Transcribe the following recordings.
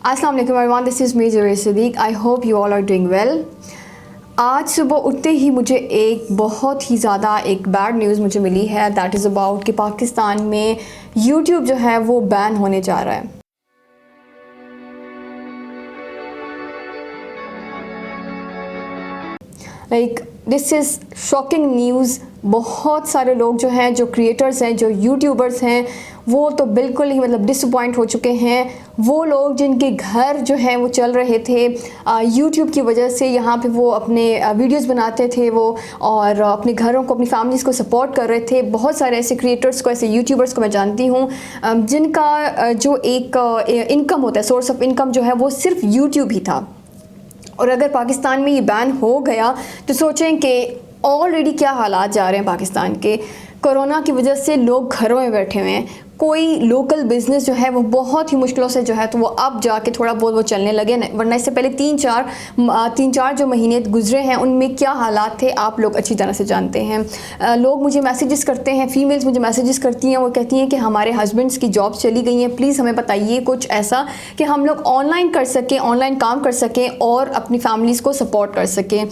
अस्सलाम वालेकुम everyone, this is me Javed Siddique. I hope you all are doing well. आज सुबह उठते ही मुझे एक बहुत ही ज़्यादा एक बैड न्यूज़ मुझे मिली है, दैट इज़ अबाउट कि पाकिस्तान में यूट्यूब जो है वो बैन होने जा रहा है। Like this is shocking news. बहुत सारे लोग जो हैं, जो क्रिएटर्स हैं, जो यूट्यूबर्स हैं, वो तो बिल्कुल ही मतलब डिसअपॉइंट हो चुके हैं। वो लोग जिनके घर जो हैं वो चल रहे थे यूट्यूब की वजह से, यहाँ पे वो अपने वीडियोस बनाते थे वो और अपने घरों को, अपनी फैमिलीज़ को सपोर्ट कर रहे थे। बहुत सारे ऐसे क्रिएटर्स को, ऐसे यूट्यूबर्स को मैं जानती हूँ जिनका जो एक इनकम होता है, सोर्स ऑफ इनकम जो है वो सिर्फ यूट्यूब ही था। और अगर पाकिस्तान में ये बैन हो गया तो सोचें कि ऑलरेडी क्या हालात जा रहे हैं पाकिस्तान के। कोरोना की वजह से लोग घरों में बैठे हुए हैं। कोई लोकल बिज़नेस जो है वो बहुत ही मुश्किलों से जो है तो वो अब जाके थोड़ा बहुत वो चलने लगे, वरना इससे पहले तीन चार जो महीने गुजरे हैं उनमें क्या हालात थे आप लोग अच्छी तरह से जानते हैं। लोग मुझे मैसेजेस करते हैं, फ़ीमेल्स मुझे मैसेजेस करती हैं, वो कहती हैं कि हमारे हस्बैंड्स की जॉब चली गई हैं, प्लीज़ हमें बताइए कुछ ऐसा कि हम लोग ऑनलाइन कर सकें, ऑनलाइन काम कर सकें और अपनी फैमिलीज़ को सपोर्ट कर सकें।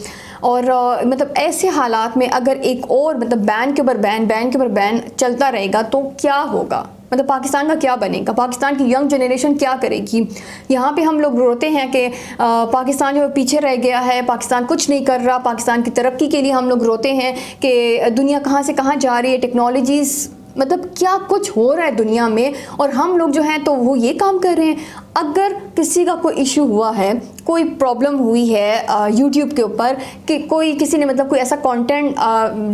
और मतलब ऐसे हालात में अगर एक और मतलब बैन के ऊपर बैन चलता रहेगा तो क्या होगा, मतलब पाकिस्तान का क्या बनेगा, पाकिस्तान की यंग जनरेशन क्या करेगी। यहाँ पे हम लोग रोते हैं कि पाकिस्तान जो पीछे रह गया है, पाकिस्तान कुछ नहीं कर रहा, पाकिस्तान की तरक्की के लिए हम लोग रोते हैं कि दुनिया कहाँ से कहाँ जा रही है, टेक्नोलॉजीज़ मतलब क्या कुछ हो रहा है दुनिया में, और हम लोग जो हैं तो वो ये काम कर रहे हैं। अगर किसी का कोई इशू हुआ है, कोई प्रॉब्लम हुई है यूट्यूब के ऊपर कि किसी ने मतलब कोई ऐसा कंटेंट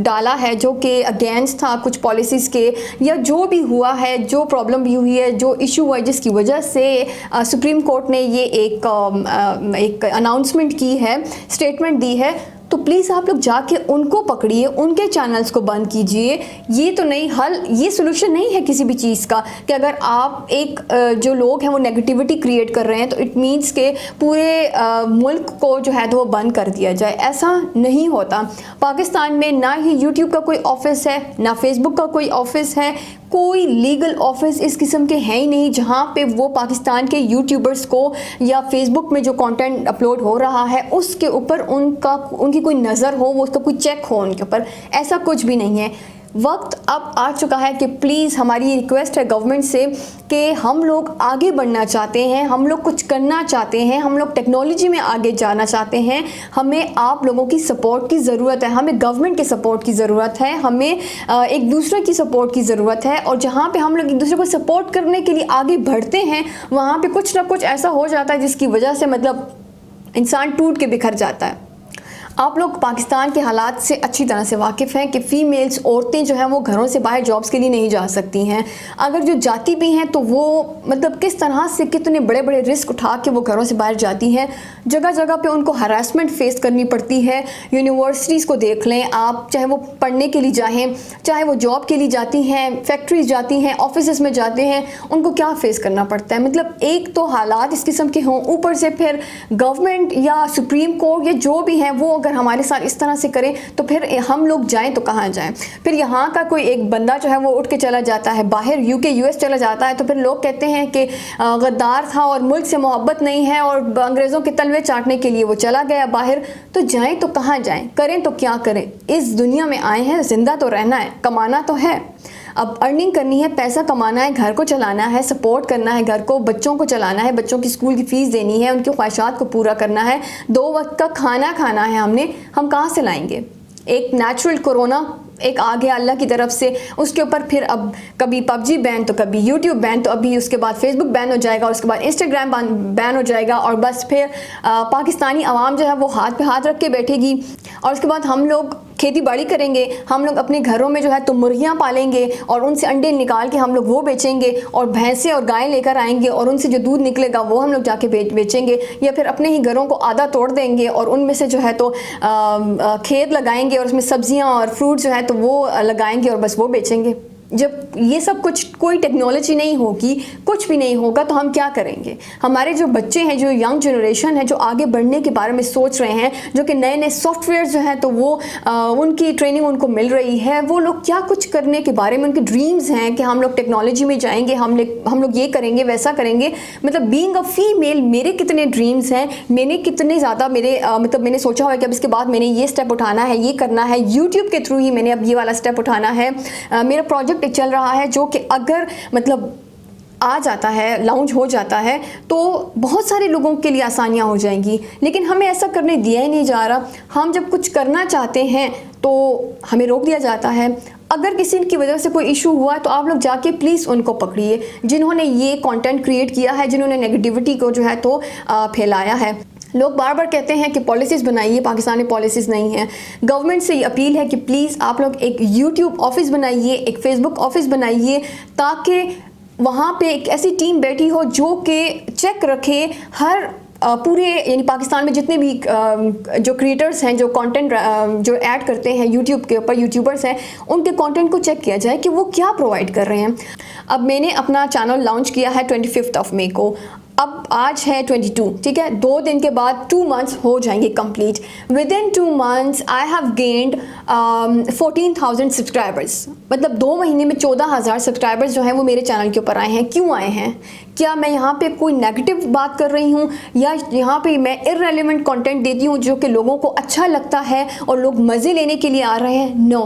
डाला है जो कि अगेंस्ट था कुछ पॉलिसीज़ के, या जो भी हुआ है, जो प्रॉब्लम भी हुई है, जो इशू हुआ है जिसकी वजह से सुप्रीम कोर्ट ने ये एक अनाउंसमेंट की है, स्टेटमेंट दी है, तो प्लीज़ आप लोग जाके उनको पकड़िए, उनके चैनल्स को बंद कीजिए। ये तो नहीं हल, ये सोल्यूशन नहीं है किसी भी चीज़ का कि अगर आप एक जो लोग हैं वो नेगेटिविटी क्रिएट कर रहे हैं तो इट मीन्स के पूरे मुल्क को जो है तो वो बंद कर दिया जाए। ऐसा नहीं होता। पाकिस्तान में ना ही यूट्यूब का कोई ऑफिस है, ना फेसबुक का कोई ऑफिस है, कोई लीगल ऑफिस इस किस्म के हैं ही नहीं जहाँ पे वो पाकिस्तान के यूट्यूबर्स को या फेसबुक में जो कंटेंट अपलोड हो रहा है उसके ऊपर उनकी कोई नज़र हो, वो उसका कोई चेक हो उनके ऊपर। ऐसा कुछ भी नहीं है। वक्त अब आ चुका है कि प्लीज़ हमारी रिक्वेस्ट है गवर्नमेंट से कि हम लोग आगे बढ़ना चाहते हैं, हम लोग कुछ करना चाहते हैं, हम लोग टेक्नोलॉजी में आगे जाना चाहते हैं। हमें आप लोगों की सपोर्ट की ज़रूरत है, हमें गवर्नमेंट के सपोर्ट की ज़रूरत है, हमें एक दूसरे की सपोर्ट की ज़रूरत है। और जहाँ पे हम लोग एक दूसरे को सपोर्ट करने के लिए आगे बढ़ते हैं वहाँ पे कुछ ना कुछ ऐसा हो जाता है जिसकी वजह से मतलब इंसान टूट के बिखर जाता है। आप लोग पाकिस्तान के हालात से अच्छी तरह से वाकिफ़ हैं कि फ़ीमेल्स, औरतें जो हैं वो घरों से बाहर जॉब्स के लिए नहीं जा सकती हैं। अगर जो जाती भी हैं तो वो मतलब किस तरह से, कितने बड़े बड़े रिस्क उठा के वो घरों से बाहर जाती हैं। जगह जगह पे उनको हरासमेंट फेस करनी पड़ती है। यूनिवर्सिटीज़ को देख लें आप, चाहे वो पढ़ने के लिए जाएँ, चाहे वो जॉब के लिए जाती हैं, फैक्ट्रीज जाती हैं, ऑफिस में जाते हैं, उनको क्या फेस करना पड़ता है। मतलब एक तो हालात इस किस्म के हों, ऊपर से फिर गवर्नमेंट या सुप्रीम कोर्ट या जो भी हैं वो अगर हमारे साथ इस तरह से करें तो फिर हम लोग जाएं तो कहाँ जाएं। फिर यहाँ का कोई एक बंदा जो है वो उठ के चला जाता है बाहर, यूके यूएस चला जाता है, तो फिर लोग कहते हैं कि गद्दार था और मुल्क से मोहब्बत नहीं है और अंग्रेज़ों के तलवे चाटने के लिए वो चला गया बाहर। तो जाएं तो कहाँ जाएं, करें तो क्या करें। इस दुनिया में आए हैं, ज़िंदा तो रहना है, कमाना तो है। अब अर्निंग करनी है, पैसा कमाना है, घर को चलाना है, सपोर्ट करना है घर को, बच्चों को चलाना है, बच्चों की स्कूल की फ़ीस देनी है, उनकी ख्वाहिशात को पूरा करना है, 2 वक्त का खाना खाना है हमने। हम कहाँ से लाएंगे। एक नेचुरल कोरोना एक आ गया अल्लाह की तरफ से, उसके ऊपर फिर अब कभी पबजी बैन तो कभी यूट्यूब बैन, तो अभी उसके बाद फेसबुक बैन हो जाएगा और उसके बाद इंस्टाग्राम बैन हो जाएगा और बस फिर पाकिस्तानी आवाम जो है वो हाथ पे हाथ रख के बैठेगी। और उसके बाद हम लोग खेती बाड़ी करेंगे, हम लोग अपने घरों में जो है तो मुर्गियाँ पालेंगे और उनसे अंडे निकाल के हम लोग वो बेचेंगे, और भैंसें और गायें लेकर आएंगे और उनसे जो दूध निकलेगा वो हम लोग जाके बेचेंगे, या फिर अपने ही घरों को आधा तोड़ देंगे और उनमें से जो है तो खेत लगाएंगे और उसमें सब्जियां और फ्रूट जो है तो वो लगाएंगे और बस वो बेचेंगे। जब ये सब कुछ, कोई टेक्नोलॉजी नहीं होगी, कुछ भी नहीं होगा, तो हम क्या करेंगे? हमारे जो बच्चे हैं, जो यंग जनरेशन है, जो आगे बढ़ने के बारे में सोच रहे हैं, जो कि नए नए सॉफ्टवेयर जो हैं तो वो उनकी ट्रेनिंग उनको मिल रही है, वो लोग क्या कुछ करने के बारे में, उनके ड्रीम्स हैं कि हम लोग टेक्नोलॉजी में जाएंगे, हम लोग ये करेंगे, वैसा करेंगे। मतलब बीइंग अ फीमेल मेरे कितने ड्रीम्स हैं, मैंने कितने ज़्यादा मतलब मैंने सोचा हुआ है कि अब इसके बाद मैंने ये स्टेप उठाना है, ये करना है, यूट्यूब के थ्रू ही मैंने अब ये वाला स्टेप उठाना है। मेरा प्रोजेक्ट चल रहा है जो कि अगर मतलब आ जाता है, लॉन्च हो जाता है, तो बहुत सारे लोगों के लिए आसानियां हो जाएंगी। लेकिन हमें ऐसा करने दिया ही नहीं जा रहा। हम जब कुछ करना चाहते हैं तो हमें रोक दिया जाता है। अगर किसी की वजह से कोई इशू हुआ है तो आप लोग जाके प्लीज़ उनको पकड़िए, जिन्होंने ये कंटेंट क्रिएट किया है, जिन्होंने नेगेटिविटी को जो है तो फैलाया है। लोग बार बार कहते हैं कि पॉलिसीज़ बनाइए, पाकिस्तान में पॉलिसीज़ नहीं है। गवर्नमेंट से ये अपील है कि प्लीज़ आप लोग एक यूट्यूब ऑफिस बनाइए, एक फेसबुक ऑफिस बनाइए, ताकि वहाँ पे एक ऐसी टीम बैठी हो जो कि चेक रखे हर पूरे यानी पाकिस्तान में जितने भी जो क्रिएटर्स हैं, जो कंटेंट जो ऐड करते हैं यूट्यूब के ऊपर, यूट्यूबर्स हैं, उनके कंटेंट को चेक किया जाए कि वो क्या प्रोवाइड कर रहे हैं। अब मैंने अपना चैनल लॉन्च किया है 25 मई को। अब आज है 22, ठीक है, 2 दिन के बाद 2 मंथ्स हो जाएंगे complete. With in 2 months I have gained 14,000 subscribers. मतलब 2 महीने में 14,000 सब्सक्राइबर्स जो हैं वो मेरे चैनल के ऊपर आए हैं। क्यों आए हैं? क्या मैं यहाँ पे कोई नेगेटिव बात कर रही हूँ, या यहाँ पे मैं इररेलेवेंट कंटेंट देती हूँ जो कि लोगों को अच्छा लगता है और लोग मज़े लेने के लिए आ रहे हैं? नो,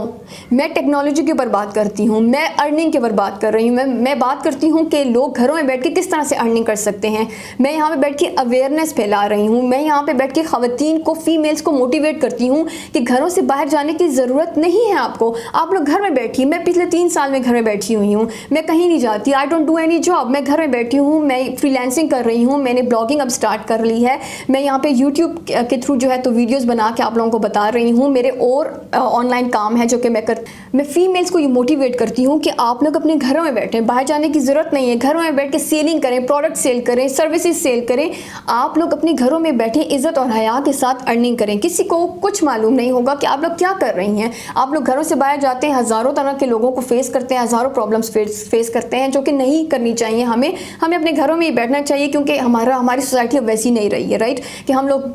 मैं टेक्नोलॉजी के ऊपर बात करती हूँ, मैं अर्निंग के ऊपर बात कर रही हूँ। मैं बात करती हूँ कि लोग घरों में बैठ के किस तरह से अर्निंग कर सकते हैं। मैं यहाँ पे बैठ के अवेयरनेस फैला रही हूँ। मैं यहाँ पे बैठ के ख़वातीन को, फीमेल्स को मोटिवेट करती हूँ कि घरों से बाहर जाने की ज़रूरत नहीं है आपको, आप लोग घर में बैठिए। मैं पिछले 3 साल में घर में बैठी हुई हूँ, मैं कहीं नहीं जाती। I don't do any job, मैं घर में बैठी हूँ, मैं फ्रीलांसिंग कर रही हूँ, मैंने ब्लॉगिंग अब स्टार्ट कर ली है। मैं यहाँ पे यूट्यूब के थ्रू जो है तो वीडियोस बना के आप लोगों को बता रही हूँ। मेरे और ऑनलाइन काम है जो कि मैं फीमेल्स को ये मोटिवेट करती हूँ कि आप लोग अपने घरों में बैठें, बाहर जाने की ज़रूरत नहीं है। घरों में बैठ के सेलिंग करें, प्रोडक्ट सेल करें, सर्विसेज सेल करें। आप लोग अपने घरों में बैठे इज़्ज़त और हया के साथ अर्निंग करें। किसी को कुछ मालूम नहीं होगा कि आप लोग क्या कर रही हैं। आप लोग घरों से बाहर जाते हैं, हज़ारों तरह के लोगों को फेस करते हैं, हज़ारों प्रॉब्लम्स फेस करते हैं, जो कि नहीं करनी चाहिए। हमें अपने घरों में ही बैठना चाहिए, क्योंकि हमारी सोसाइटी अब वैसी नहीं रही है, राइट, कि हम लोग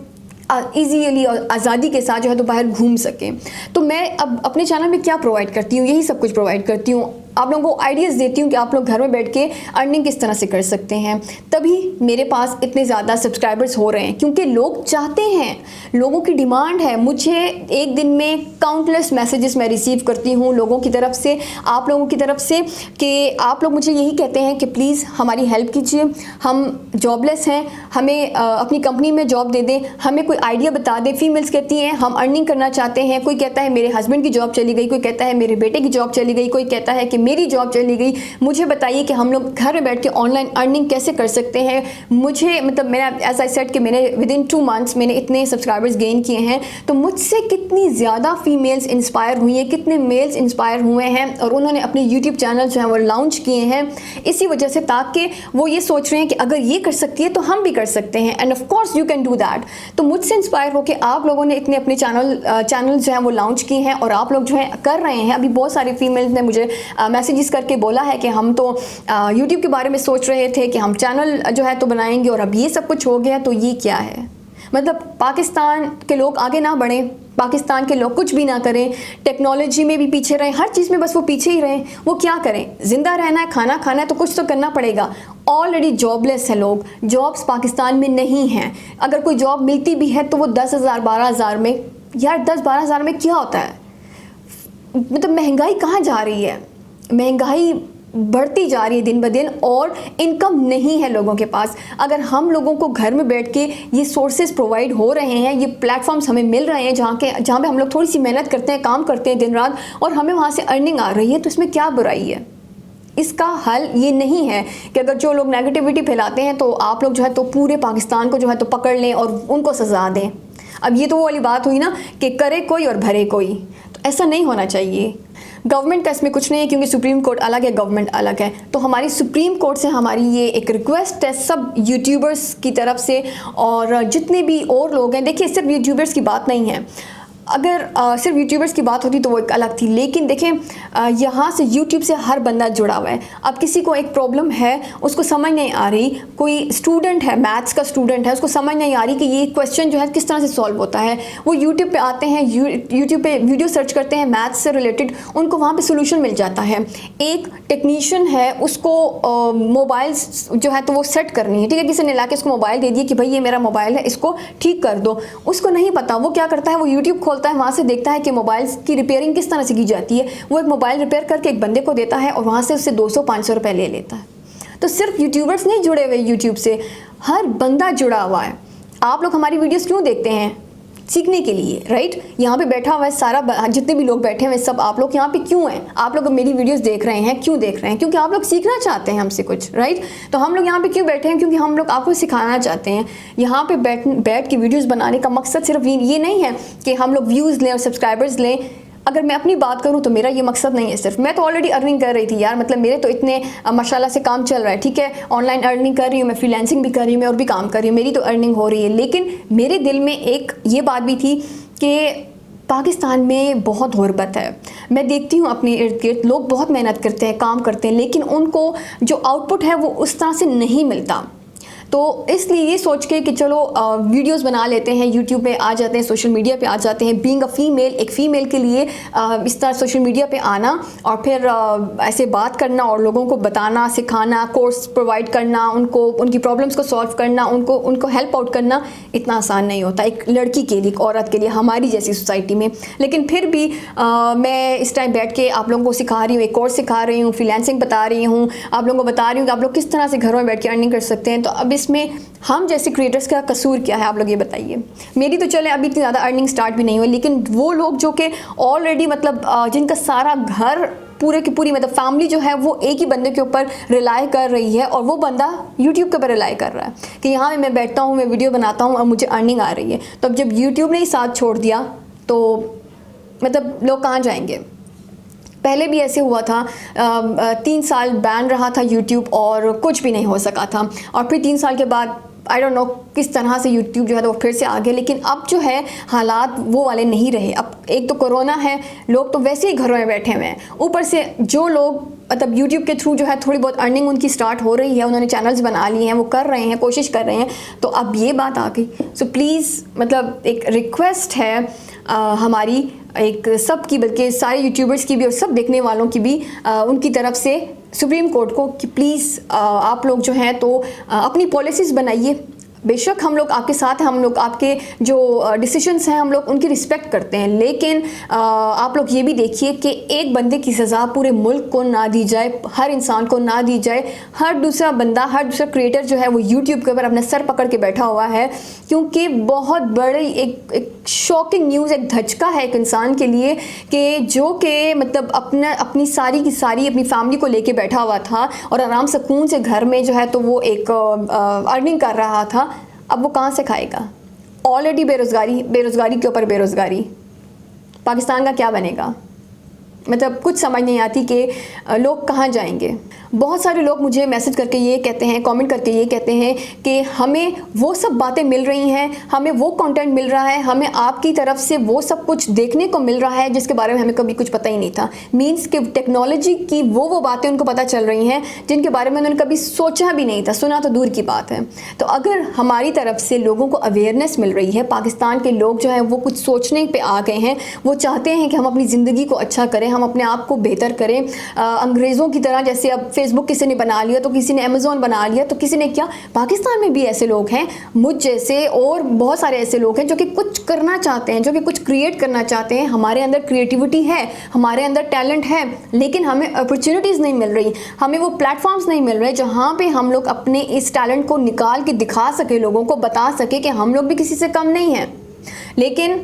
ईजीली और आज़ादी के साथ जो है तो बाहर घूम सकें। तो मैं अब अपने चैनल में क्या प्रोवाइड करती हूँ, यही सब कुछ प्रोवाइड करती हूँ। आप लोगों को आइडियाज़ देती हूँ कि आप लोग घर में बैठ के अर्निंग किस तरह से कर सकते हैं। तभी मेरे पास इतने ज़्यादा सब्सक्राइबर्स हो रहे हैं, क्योंकि लोग चाहते हैं, लोगों की डिमांड है। मुझे एक दिन में काउंटलेस मैसेजेस मैं रिसीव करती हूँ लोगों की तरफ से, आप लोगों की तरफ से, कि आप लोग मुझे यही कहते हैं कि प्लीज़ हमारी हेल्प कीजिए, हम जॉबलेस हैं, हमें अपनी कंपनी में जॉब दे दें, हमें कोई आइडिया बता दें। फीमेल्स कहती हैं हम अर्निंग करना चाहते हैं। कोई कहता है मेरे हस्बैंड की जॉब चली गई, कोई कहता है मेरे बेटे की जॉब चली गई, कोई कहता है कि मेरी जॉब चली गई। मुझे बताइए कि हम लोग घर में बैठ के ऑनलाइन अर्निंग कैसे कर सकते हैं। मुझे मतलब मैंने एज आई सेड कि मैंने विद इन 2 मंथ्स मैंने इतने सब्सक्राइबर्स गेन किए हैं। तो मुझसे कितनी ज़्यादा फीमेल्स इंस्पायर हुई हैं, कितने मेल्स इंस्पायर हुए हैं, और उन्होंने अपने यूट्यूब चैनल जो है वो लॉन्च किए हैं इसी वजह से, ताकि वो ये सोच रहे हैं कि अगर ये कर सकती है तो हम भी कर सकते हैं, end of course you can do that. तो मुझसे इंस्पायर होकर आप लोगों ने इतने अपने चैनल जो है वो लॉन्च किए हैं, और आप लोग जो है कर रहे हैं। अभी बहुत सारी फीमेल्स ने मुझे मैसेजेस करके बोला है कि हम तो यूट्यूब के बारे में सोच रहे थे कि हम चैनल जो है तो बनाएंगे, और अब ये सब कुछ हो गया। तो ये क्या है? मतलब पाकिस्तान के लोग आगे ना बढ़ें, पाकिस्तान के लोग कुछ भी ना करें, टेक्नोलॉजी में भी पीछे रहें, हर चीज़ में बस वो पीछे ही रहें। वो क्या करें? ज़िंदा रहना है, खाना खाना है, तो कुछ तो करना पड़ेगा। ऑलरेडी जॉबलेस है लोग, जॉब्स पाकिस्तान में नहीं हैं। अगर कोई जॉब मिलती भी है तो वो 10,000 12,000 में। यार 10-12,000 में क्या होता है? मतलब महंगाई कहाँ जा रही है? महंगाई बढ़ती जा रही है दिन ब दिन, और इनकम नहीं है लोगों के पास। अगर हम लोगों को घर में बैठ के ये सोर्सेज प्रोवाइड हो रहे हैं, ये प्लेटफॉर्म्स हमें मिल रहे हैं जहाँ पे हम लोग थोड़ी सी मेहनत करते हैं, काम करते हैं दिन रात, और हमें वहाँ से अर्निंग आ रही है, तो इसमें क्या बुराई है? इसका हल ये नहीं है कि अगर जो लोग नेगेटिविटी फैलाते हैं तो आप लोग जो है तो पूरे पाकिस्तान को जो है तो पकड़ लें और उनको सज़ा दें। अब ये तो वो वाली बात हुई ना कि करे कोई और भरे कोई, तो ऐसा नहीं होना चाहिए। गवर्नमेंट का इसमें कुछ नहीं है, क्योंकि सुप्रीम कोर्ट अलग है, गवर्नमेंट अलग है। तो हमारी सुप्रीम कोर्ट से हमारी ये एक रिक्वेस्ट है सब यूट्यूबर्स की तरफ से, और जितने भी और लोग हैं। देखिए सिर्फ यूट्यूबर्स की बात नहीं है, अगर सिर्फ यूट्यूबर्स की बात होती तो वो एक अलग थी, लेकिन देखें यहाँ से यूट्यूब से हर बंदा जुड़ा हुआ है। अब किसी को एक प्रॉब्लम है, उसको समझ नहीं आ रही, कोई स्टूडेंट है, मैथ्स का स्टूडेंट है, उसको समझ नहीं आ रही कि ये क्वेश्चन जो है किस तरह से सॉल्व होता है, वो यूट्यूब पे आते हैं, यूट्यूब पे वीडियो सर्च करते हैं मैथ्स से रिलेटेड, उनको वहाँ पे सोल्यूशन मिल जाता है। एक टेक्नीशियन है, उसको मोबाइल जो है तो वो सेट करनी है, ठीक है, किसी ने ला के उसको मोबाइल दे दिया कि भाई ये मेरा मोबाइल है, इसको ठीक कर दो, उसको नहीं पता, वो क्या करता है, वो यूट्यूब खोलता है, वहाँ से देखता है कि मोबाइल की रिपेयरिंग किस तरह से की जाती है, वो एक मोबाइल रिपेयर करके एक बंदे को देता है और वहाँ से उससे 200-500 रुपये ले लेता है। तो सिर्फ यूट्यूबर्स नहीं जुड़े हुए यूट्यूब से, हर बंदा जुड़ा हुआ है। आप लोग हमारी वीडियोस क्यों देखते हैं? सीखने के लिए, राइट? यहाँ पे बैठा हुआ है सारा, जितने भी लोग बैठे हुए सब आप लोग यहाँ पे क्यों हैं? आप लोग मेरी वीडियोस देख रहे हैं, क्यों देख रहे हैं? क्योंकि आप लोग सीखना चाहते हैं हमसे कुछ, राइट? तो हम लोग यहाँ पे क्यों बैठे हैं? क्योंकि हम लोग आपको सिखाना चाहते हैं। यहाँ पे बैठ के वीडियोस बनाने का मकसद सिर्फ ये नहीं है कि हम लोग व्यूज़ लें और सब्सक्राइबर्स लें। अगर मैं अपनी बात करूं तो मेरा ये मकसद नहीं है सिर्फ, मैं तो ऑलरेडी अर्निंग कर रही थी यार, मतलब मेरे तो इतने माशाल्लाह से काम चल रहा है, ठीक है, ऑनलाइन अर्निंग कर रही हूँ मैं, फ्रीलांसिंग भी कर रही हूँ मैं और भी काम कर रही हूँ, मेरी तो अर्निंग हो रही है। लेकिन मेरे दिल में एक ये बात भी थी कि पाकिस्तान में बहुत गुर्बत है। मैं देखती हूँ अपने इर्द गिर्द लोग बहुत मेहनत करते हैं, काम करते हैं, लेकिन उनको जो आउटपुट है वो उस तरह से नहीं मिलता। तो इसलिए ये सोच के कि चलो वीडियोस बना लेते हैं, यूट्यूब पे आ जाते हैं, सोशल मीडिया पे आ जाते हैं। बीइंग अ फीमेल, एक फ़ीमेल के लिए इस तरह सोशल मीडिया पे आना और फिर ऐसे बात करना और लोगों को बताना, सिखाना, कोर्स प्रोवाइड करना, उनको उनकी प्रॉब्लम्स को सॉल्व करना, उनको हेल्प आउट करना इतना आसान नहीं होता एक लड़की के लिए, एक औरत के लिए, हमारी जैसी सोसाइटी में। लेकिन फिर भी मैं इस टाइम बैठ के आप लोगों को सिखा रही हूँ, एक कोर्स सिखा रही हूँ, फ्रीलांसिंग बता रही हूँ, आप लोगों को बता रही हूँ कि आप लोग किस तरह से घरों में बैठ के अर्निंग कर सकते हैं। तो अब इसमें हम जैसे क्रिएटर्स का कसूर क्या है, आप लोग ये बताइए। मेरी तो चले अभी इतनी ज़्यादा अर्निंग स्टार्ट भी नहीं हुई, लेकिन वो लोग जो कि ऑलरेडी मतलब जिनका सारा घर पूरे की पूरी मतलब फैमिली जो है वो एक ही बंदे के ऊपर रिलाई कर रही है और वो बंदा यूट्यूब के ऊपर रिलाई कर रहा है कि यहाँ मैं बैठता हूँ, मैं वीडियो बनाता हूँ और मुझे अर्निंग आ रही है। तो अब जब यूट्यूब ने ही साथ छोड़ दिया तो मतलब लोग कहाँ जाएंगे? पहले भी ऐसे हुआ था, 3 साल बैन रहा था यूट्यूब और कुछ भी नहीं हो सका था, और फिर 3 साल के बाद आई डोंट नो किस तरह से यूट्यूब जो है वो फिर से आ गया। लेकिन अब जो है हालात वो वाले नहीं रहे। अब एक तो कोरोना है, लोग तो वैसे ही घरों में बैठे हुए हैं, ऊपर से जो लोग मतलब यूट्यूब के थ्रू जो है थोड़ी बहुत अर्निंग उनकी स्टार्ट हो रही है, उन्होंने चैनल्स बना लिए हैं, वो कर रहे हैं, कोशिश कर रहे हैं, तो अब ये बात आ गई। सो प्लीज़ मतलब एक रिक्वेस्ट है हमारी, एक सब की, बल्कि सारे यूट्यूबर्स की भी और सब देखने वालों की भी उनकी तरफ से सुप्रीम कोर्ट को कि प्लीज़ आप लोग जो हैं तो अपनी पॉलिसीज़ बनाइए। बेशक हम लोग आपके साथ हैं, हम लोग आपके जो डिसीजंस हैं हम लोग उनकी रिस्पेक्ट करते हैं, लेकिन आप लोग ये भी देखिए कि एक बंदे की सज़ा पूरे मुल्क को ना दी जाए, हर इंसान को ना दी जाए। हर दूसरा बंदा, हर दूसरा क्रिएटर जो है वो यूट्यूब के ऊपर अपना सर पकड़ के बैठा हुआ है, क्योंकि बहुत बड़ी एक शॉकिंग न्यूज़, एक धचका है एक इंसान के लिए कि जो कि मतलब अपनी सारी की सारी अपनी फैमिली को लेके बैठा हुआ था और आराम सुकून से घर में जो है तो वो एक अर्निंग कर रहा था। अब वो कहाँ से खाएगा? ऑलरेडी बेरोज़गारी के ऊपर बेरोज़गारी, पाकिस्तान का क्या बनेगा? मतलब कुछ समझ नहीं आती कि लोग कहाँ जाएंगे। बहुत सारे लोग मुझे मैसेज करके ये कहते हैं, कमेंट करके ये कहते हैं कि हमें वो सब बातें मिल रही हैं, हमें वो कंटेंट मिल रहा है, हमें आपकी तरफ से वो सब कुछ देखने को मिल रहा है जिसके बारे में हमें कभी कुछ पता ही नहीं था। मीन्स कि टेक्नोलॉजी की वो बातें उनको पता चल रही हैं जिनके बारे में उन्होंने कभी सोचा भी नहीं था, सुना तो दूर की बात है। तो अगर हमारी तरफ से लोगों को अवेयरनेस मिल रही है, पाकिस्तान के लोग जो हैं वो कुछ सोचने पर आ गए हैं, वो चाहते हैं कि हम अपनी ज़िंदगी को अच्छा करें, हम अपने आप को बेहतर करें। अंग्रेज़ों की तरह जैसे अब फेसबुक किसी ने बना लिया तो किसी ने अमेज़ॉन बना लिया तो किसी ने क्या, पाकिस्तान में भी ऐसे लोग हैं मुझ जैसे और बहुत सारे ऐसे लोग हैं जो कि कुछ करना चाहते हैं, जो कि कुछ क्रिएट करना चाहते हैं। हमारे अंदर क्रिएटिविटी है, हमारे अंदर टैलेंट है, लेकिन हमें अपॉर्चुनिटीज़ नहीं मिल रही, हमें वो प्लेटफॉर्म्स नहीं मिल रहे जहाँ पे हम लोग अपने इस टैलेंट को निकाल के दिखा सके, लोगों को बता सके कि हम लोग भी किसी से कम नहीं हैं। लेकिन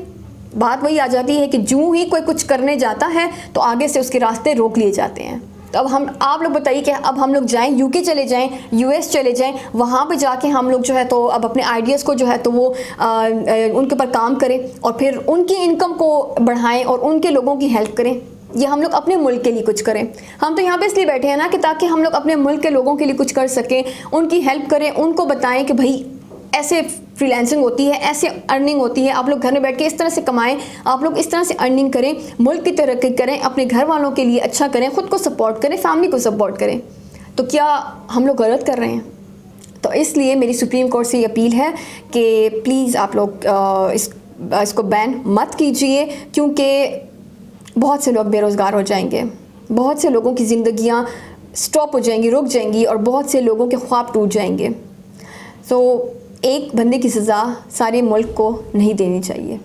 बात वही आ जाती है कि जूँ ही कोई कुछ करने जाता है तो आगे से उसके रास्ते रोक लिए जाते हैं। तो अब आप लोग बताइए कि अब हम लोग जाएं, यूके चले जाएं, यूएस चले जाएं, वहाँ पे जाके हम लोग जो है तो अब अपने आइडियाज़ को जो है तो वो उनके ऊपर काम करें और फिर उनकी इनकम को बढ़ाएं और उनके लोगों की हेल्प करें। ये हम लोग अपने मुल्क के लिए कुछ करें। हम तो यहाँ पे इसलिए बैठे हैं ना कि ताकि हम लोग अपने मुल्क के लोगों के लिए कुछ कर सकें, उनकी हेल्प करें, उनको बताएं कि भाई ऐसे फ्रीलांसिंग होती है, ऐसे अर्निंग होती है। आप लोग घर में बैठ के इस तरह से कमाएं, आप लोग इस तरह से अर्निंग करें, मुल्क की तरक्की करें, अपने घर वालों के लिए अच्छा करें, ख़ुद को सपोर्ट करें, फैमिली को सपोर्ट करें। तो क्या हम लोग गलत कर रहे हैं? तो इसलिए मेरी सुप्रीम कोर्ट से ये अपील है कि प्लीज़ आप लोग इसको बैन मत कीजिए, क्योंकि बहुत से लोग बेरोज़गार हो जाएंगे, बहुत से लोगों की ज़िंदगियाँ स्टॉप हो जाएंगी, रुक जाएंगी, और बहुत से लोगों के ख्वाब टूट जाएंगे। तो एक बंदे की सज़ा सारे मुल्क को नहीं देनी चाहिए।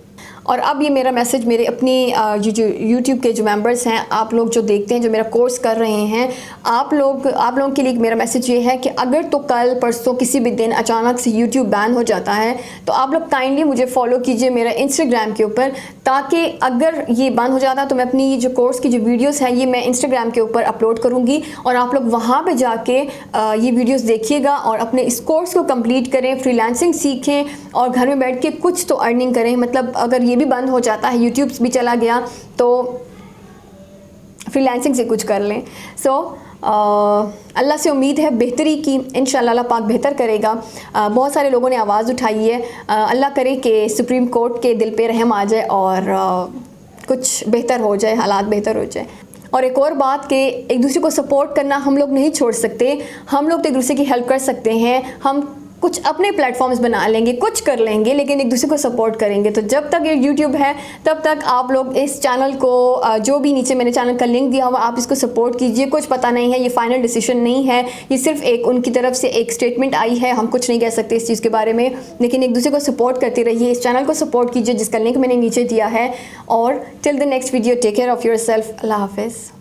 और अब ये मेरा मैसेज मेरे अपनी यूट्यूब के जो मेंबर्स हैं, आप लोग जो देखते हैं, जो मेरा कोर्स कर रहे हैं, आप लोगों के लिए मेरा मैसेज ये है कि अगर तो कल परसों किसी भी दिन अचानक से यूट्यूब बैन हो जाता है तो आप लोग काइंडली मुझे फॉलो कीजिए मेरा इंस्टाग्राम के ऊपर, ताकि अगर ये बंद हो जाता तो मैं अपनी जो कोर्स की जो वीडियोस हैं ये मैं इंस्टाग्राम के ऊपर अपलोड करूँगी, और आप लोग वहाँ पर जाके ये वीडियोस देखिएगा और अपने इस कोर्स को कंप्लीट करें, फ्रीलांसिंग सीखें और घर में बैठ के कुछ तो अर्निंग करें। मतलब अगर ये भी बंद हो जाता है, यूट्यूब भी चला गया, तो फ्रीलांसिंग से कुछ कर लें। अल्लाह से उम्मीद है बेहतरी की, इंशाअल्लाह अल्लाह पाक बेहतर करेगा। बहुत सारे लोगों ने आवाज़ उठाई है, अल्लाह करे कि सुप्रीम कोर्ट के दिल पे रहम आ जाए और कुछ बेहतर हो जाए, हालात बेहतर हो जाए। और एक और बात कि एक दूसरे को सपोर्ट करना हम लोग नहीं छोड़ सकते, हम लोग तो एक दूसरे की हेल्प कर सकते हैं, हम कुछ अपने प्लेटफॉर्म्स बना लेंगे, कुछ कर लेंगे, लेकिन एक दूसरे को सपोर्ट करेंगे। तो जब तक ये यूट्यूब है तब तक आप लोग इस चैनल को, जो भी नीचे मैंने चैनल का लिंक दिया हुआ, आप इसको सपोर्ट कीजिए। कुछ पता नहीं है, ये फाइनल डिसीजन नहीं है, ये सिर्फ एक उनकी तरफ से एक स्टेटमेंट आई है, हम कुछ नहीं कह सकते इस चीज़ के बारे में, लेकिन एक दूसरे को सपोर्ट करते रहिए, इस चैनल को सपोर्ट कीजिए जिसका लिंक मैंने नीचे दिया है। और till the next video, take care of yourself. अल्लाह हाफिज़।